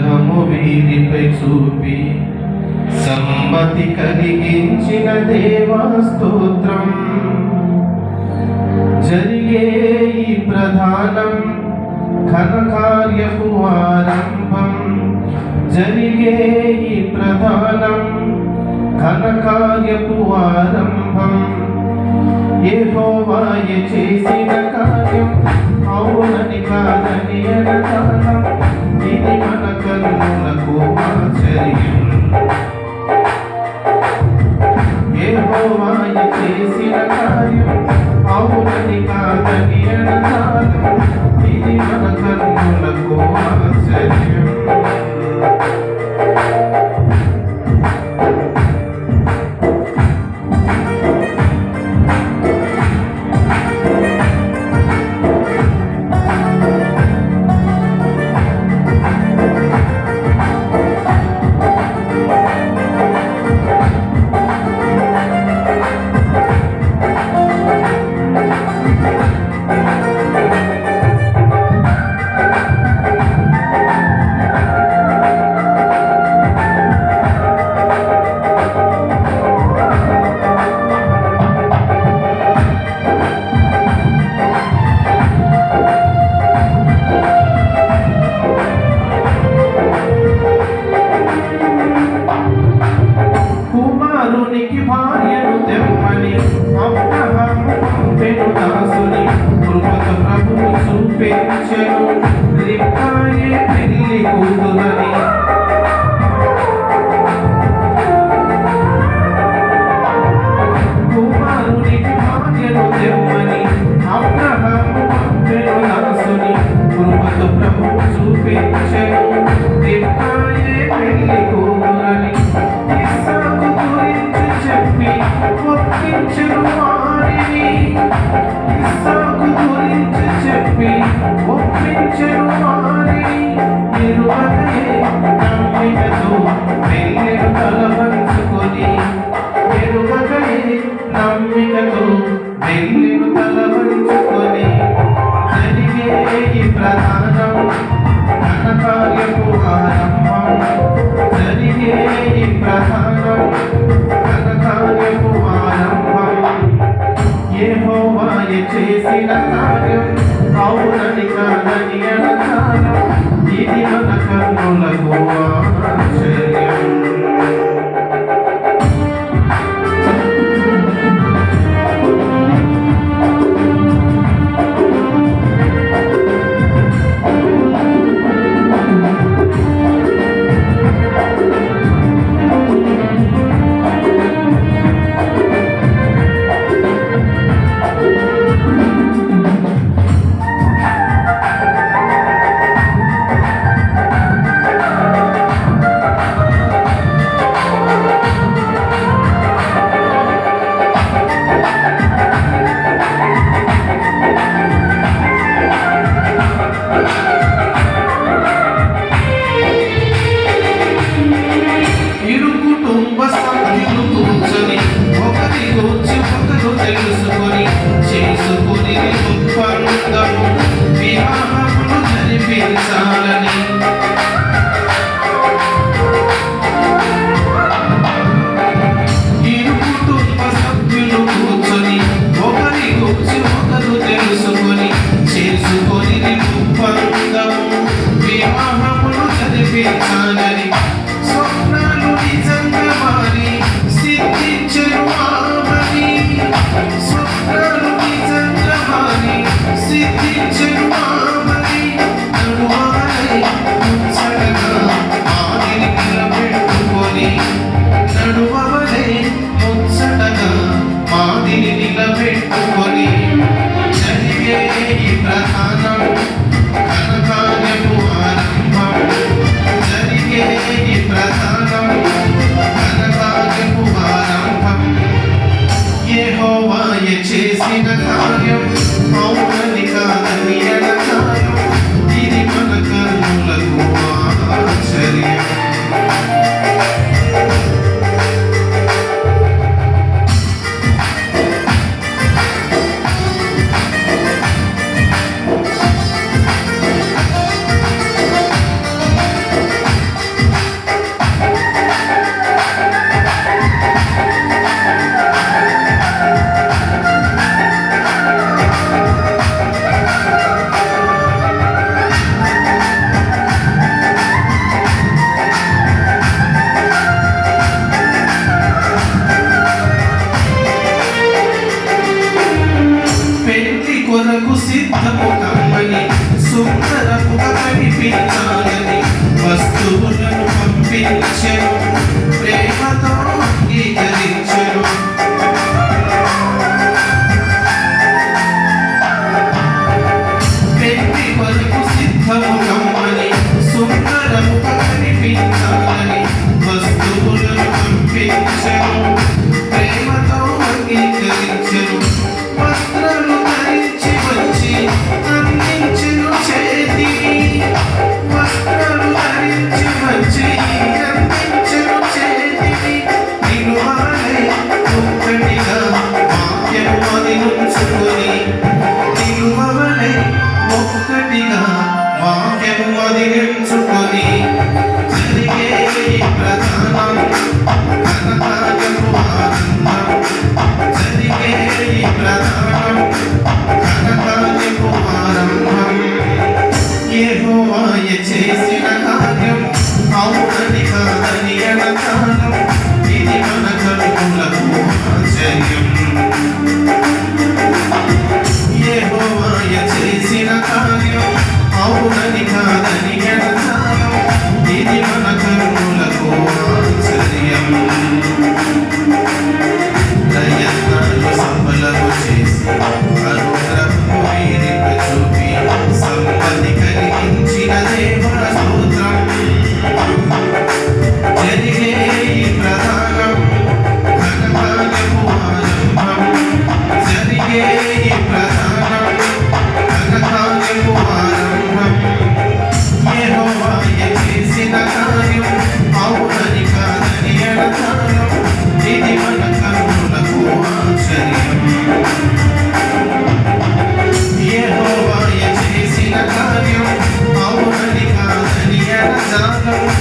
అనుగ్రహము వీరిపై చూపి సమ్మతి కలిగించిన దేవా స్తోత్రం. జరిగే ఈ ప్రధానం ఘనకార్యపు ఆరంభం. జరిగే ఈ ప్రధానం ఘనకార్యపు ఆరంభం. యెహోవాయే చేసిన కార్యం అవునని కాదని ఎడతాళం. ఇది మన కన్నులకు ఆశ్చర్యం. యెహోవాయే చేసిన కార్యం అవునని కాదని ఎడతాళం. ఇది మన కన్నులకు ఆశ్చర్యం. భార్యను తెమ్మని అబ్రహాము పంపెను దాసుని. కృపతో ప్రభువు చూపించెను రిబ్కాయే పెళ్లి కూతురని. కుమారునికి భార్యను తెమ్మని అబ్రహాము పంపెను దాసుని. కృపతో ప్రభువు చూపించెను రిబ్కాయే పెళ్లి కూతురని. ఒప్పించెను వారిని. ఇస్సాకు గురించి చెప్పి ఒప్పించెను వారిని. ఎరుగకయే నమ్మికతో వెళ్ళెను తలవంచుకొని. ఎరుగకయే నమ్మికతో వెళ్ళెను తలవంచుకొని. జరిగే ఈ ప్రధానం ఘనకార్యపు ఆరంభం. జరిగే ఈ ప్రధానం ఘనకార్యపు ఆరంభం. యెహోవాయే చేసిన కార్యం అవునని కాదని ఎడతాళం. ఇది మన కన్నులకు ఆశ్చర్యం. తెలుసుకొని చేసుకొని ఒప్పందము వివాహమును జరిపించాలని. ఇరు కుటుంబ సభ్యులు కూర్చొని ఒకరి గురించి ఒకరు తెలుసుకొని చేసుకొని ఒప్పందము వివాహమును జరిపించాలని. స్వప్నాలు నిజంగా మారి సిద్ధించెను ఆమని. స్వప్నాలు నిజంగా మారి సిద్ధించెను ఆమని. నడువవలే ముచ్చటగా మాదిరి నిలబెట్టుకొని. నడువవలే ముచ్చటగా మాదిరి నిలబెట్టుకొని. జరిగే ఈ ప్రధానం ఘనకార్యపు ఆరంభం. జరిగే చేసుకొని జరిగే ఈ ప్రధానం ఘనకార్యపు ఆనందం. జరిగే ఈ ప్రధానం ఘనకార్యపు ఆరంభం. యెహోవాయే చేసిన కార్యం అవునని కాదని ఎడతానం. ఇది మన కనులకు ఆశ్చర్యం. యెహోవాయే చేసిన కార్యం అవునని కాదని ఎడతానం. ఇది మన కనులకు ఆశ్చర్యం. ప్రయత్నాలు సఫలము చేసి అనుగ్రహము వీరిపై చూపి సంపత్తి కలిగించిన దేవా స్తోత్రం. జరిగే ఈ ప్రధానం ఘనకార్యపు ఆరంభం. జరిగే ఈ ప్రధానం ఘనకార్యపు ఆరంభం. యెహోవాయే చేసిన కార్యం అవునని కాదని ఎడతానం. ఇది మన కన్నులకు ఆశ్చర్యం. యెహోవాయే చేసిన కార్యం అవునని కాదని ఎడతానం.